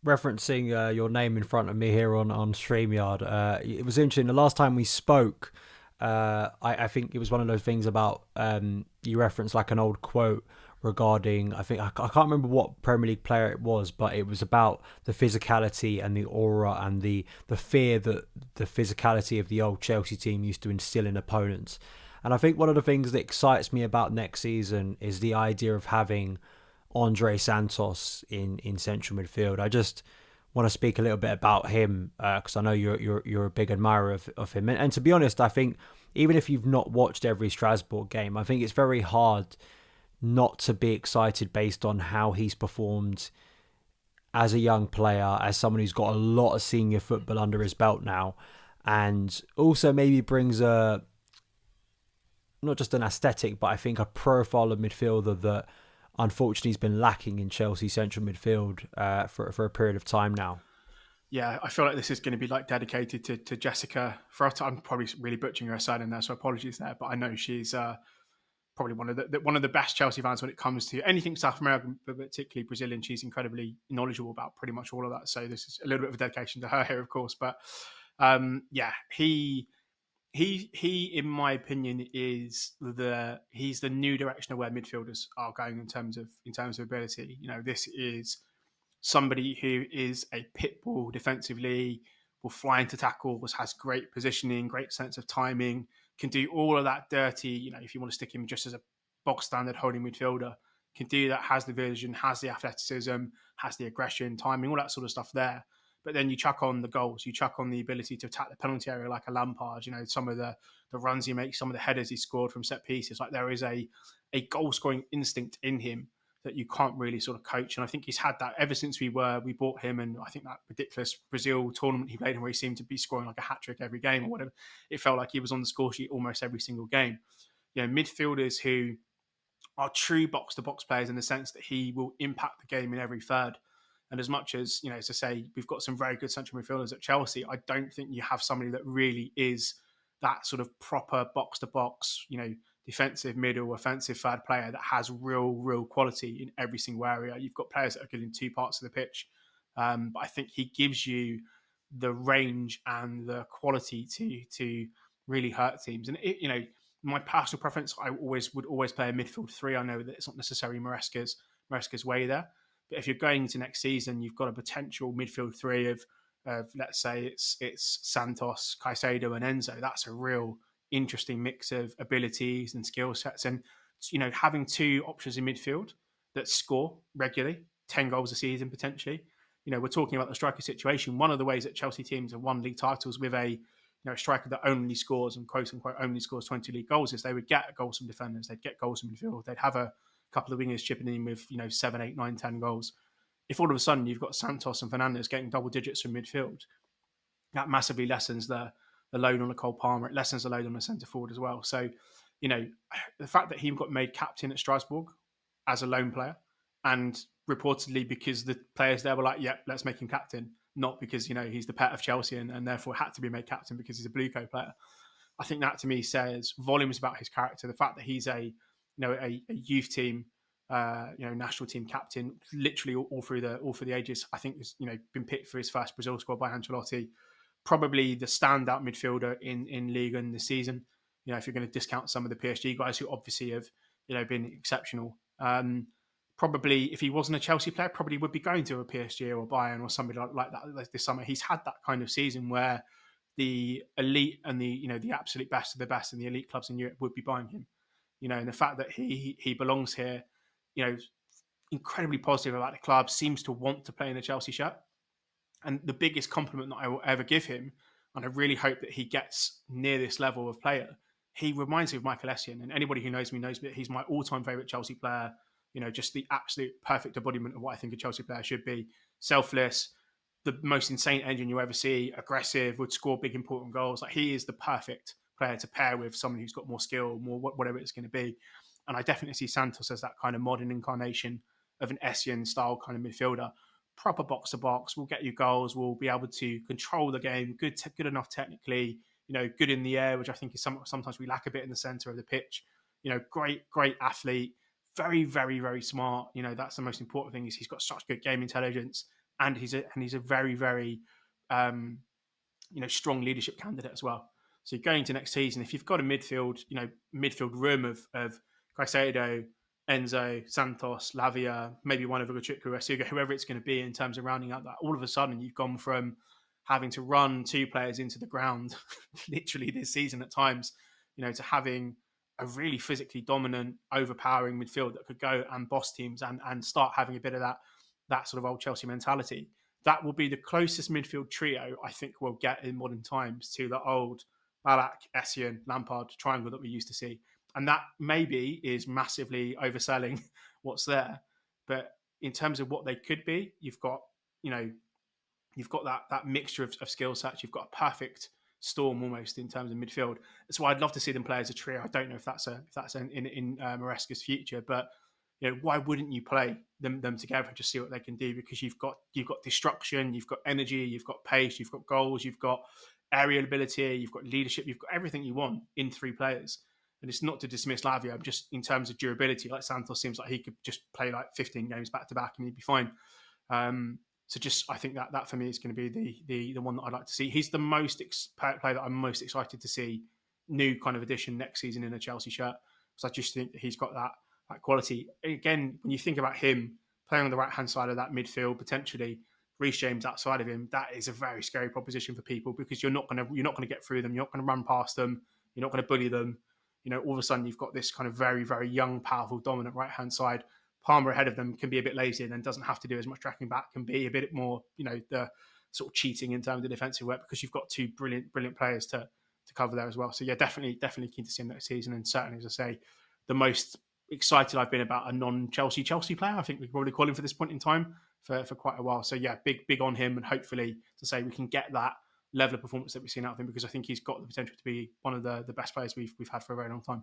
referencing your name in front of me here on StreamYard. It was interesting. The last time we spoke, I think it was one of those things about you referenced like an old quote regarding, I can't remember what Premier League player it was, but it was about the physicality and the aura and the fear that the physicality of the old Chelsea team used to instill in opponents. And I think one of the things that excites me about next season is the idea of having Andrey Santos in central midfield. I just want to speak a little bit about him because I know you're a big admirer of him. And to be honest, I think even if you've not watched every Strasbourg game, I think it's very hard not to be excited based on how he's performed as a young player, as someone who's got a lot of senior football under his belt now, and also maybe brings a not just an aesthetic, but I think a profile of midfielder that unfortunately has been lacking in Chelsea central midfield for a period of time now. Yeah, I feel like this is going to be like dedicated to Jessica Ferrata. I'm probably really butchering her side in there, so apologies there. But I know she's probably one of the best Chelsea fans when it comes to anything South American, but particularly Brazilian. She's incredibly knowledgeable about pretty much all of that. So this is a little bit of a dedication to her here, of course. But yeah, he in my opinion he's the new direction of where midfielders are going in terms of ability. You know, this is somebody who is a pit bull defensively, will fly into tackles, has great positioning, great sense of timing, can do all of that dirty, if you want to stick him just as a box standard holding midfielder, can do that, has the vision, has the athleticism, has the aggression, timing, all that sort of stuff there. But then you chuck on the goals, you chuck on the ability to attack the penalty area like a Lampard, some of the runs he makes, some of the headers he scored from set pieces. Like there is a goal scoring instinct in him that you can't really sort of coach. And I think he's had that ever since we bought him. And I think that ridiculous Brazil tournament he played in where he seemed to be scoring like a hat trick every game or whatever. It felt like he was on the score sheet almost every single game. Midfielders who are true box to box players in the sense that he will impact the game in every third. And as much as, to say we've got some very good central midfielders at Chelsea, I don't think you have somebody that really is that sort of proper box to box, defensive middle, offensive third player that has real quality in every single area. You've got players that are good in two parts of the pitch. But I think he gives you the range and the quality to really hurt teams. And, my personal preference, I would always play a midfield three. I know that it's not necessarily Maresca's way there. But if you're going into next season, you've got a potential midfield three of let's say it's Santos, Caicedo, and Enzo. That's a real interesting mix of abilities and skill sets. And having two options in midfield that score regularly, 10 goals a season potentially. We're talking about the striker situation. One of the ways that Chelsea teams have won league titles with a striker that only scores and quote unquote only scores 20 league goals is they would get goals from defenders, they'd get goals from midfield, they'd have a couple of wingers chipping in with 7, 8, 9, 10 goals. If all of a sudden you've got Santos and Fernandes getting double digits from midfield, that massively lessens the load on a Cole Palmer. It lessens the load on the centre forward as well. So, the fact that he got made captain at Strasbourg as a lone player, and reportedly because the players there were like, "Yep, let's make him captain," not because he's the pet of Chelsea and therefore had to be made captain because he's a blue coat player. I think that to me says volumes about his character. The fact that he's a youth team, national team captain, literally all through the ages. I think has been picked for his first Brazil squad by Ancelotti. Probably the standout midfielder in Ligue 1 this season. If you're going to discount some of the PSG guys who obviously have been exceptional. Probably if he wasn't a Chelsea player, probably would be going to a PSG or Bayern or somebody like that like this summer. He's had that kind of season where the elite and the absolute best of the best in the elite clubs in Europe would be buying him. And the fact that he belongs here, incredibly positive about the club, seems to want to play in the Chelsea shirt. And the biggest compliment that I will ever give him, and I really hope that he gets near this level of player, he reminds me of Michael Essien. And anybody who knows me knows that he's my all-time favourite Chelsea player. Just the absolute perfect embodiment of what I think a Chelsea player should be. Selfless, the most insane engine you ever see, aggressive, would score big, important goals. Like he is the perfect player to pair with someone who's got more skill, more whatever it's going to be. And I definitely see Santos as that kind of modern incarnation of an Essien style kind of midfielder. Proper box to box, will get you goals, will be able to control the game, good enough technically, good in the air, which I think is sometimes we lack a bit in the centre of the pitch. Great athlete, very, very, very smart. That's the most important thing is he's got such good game intelligence, and he's a very, very strong leadership candidate as well. So going into next season, if you've got a midfield room of Caicedo, Enzo, Santos, Lavia, maybe one of Ugochukwu, Asuga, whoever it's going to be in terms of rounding out that, all of a sudden you've gone from having to run two players into the ground literally this season at times, to having a really physically dominant, overpowering midfield that could go and boss teams and start having a bit of that sort of old Chelsea mentality. That will be the closest midfield trio I think we'll get in modern times to the old Ballack, Essien, Lampard triangle that we used to see. And that maybe is massively overselling what's there. But in terms of what they could be, you've got that mixture of skill sets. You've got a perfect storm almost in terms of midfield. That's why I'd love to see them play as a trio. I don't know if that's in Maresca's future, but why wouldn't you play them together and just see what they can do? Because you've got destruction, you've got energy, you've got pace, you've got goals, you've got aerial ability, you've got leadership, you've got everything you want in three players. And it's not to dismiss Lavia, just in terms of durability. Like Santos seems like he could just play like 15 games back to back and he'd be fine. So I think that for me is going to be the one that I'd like to see. He's the player that I'm most excited to see new kind of addition next season in a Chelsea shirt. So I just think that he's got that quality. Again, when you think about him playing on the right-hand side of that midfield, potentially Reece James outside of him, that is a very scary proposition for people because you're not going to get through them. You're not going to run past them. You're not going to bully them. All of a sudden you've got this kind of very, very young, powerful, dominant right-hand side. Palmer ahead of them can be a bit lazy and then doesn't have to do as much tracking back, can be a bit more, the sort of cheating in terms of defensive work because you've got two brilliant players to cover there as well. So yeah, definitely keen to see him next season. And certainly, as I say, the most excited I've been about a non-Chelsea player. I think we can probably call him for this point in time for quite a while. So yeah, big on him, and hopefully, to say, we can get that level of performance that we've seen out of him because I think he's got the potential to be one of the best players we've had for a very long time.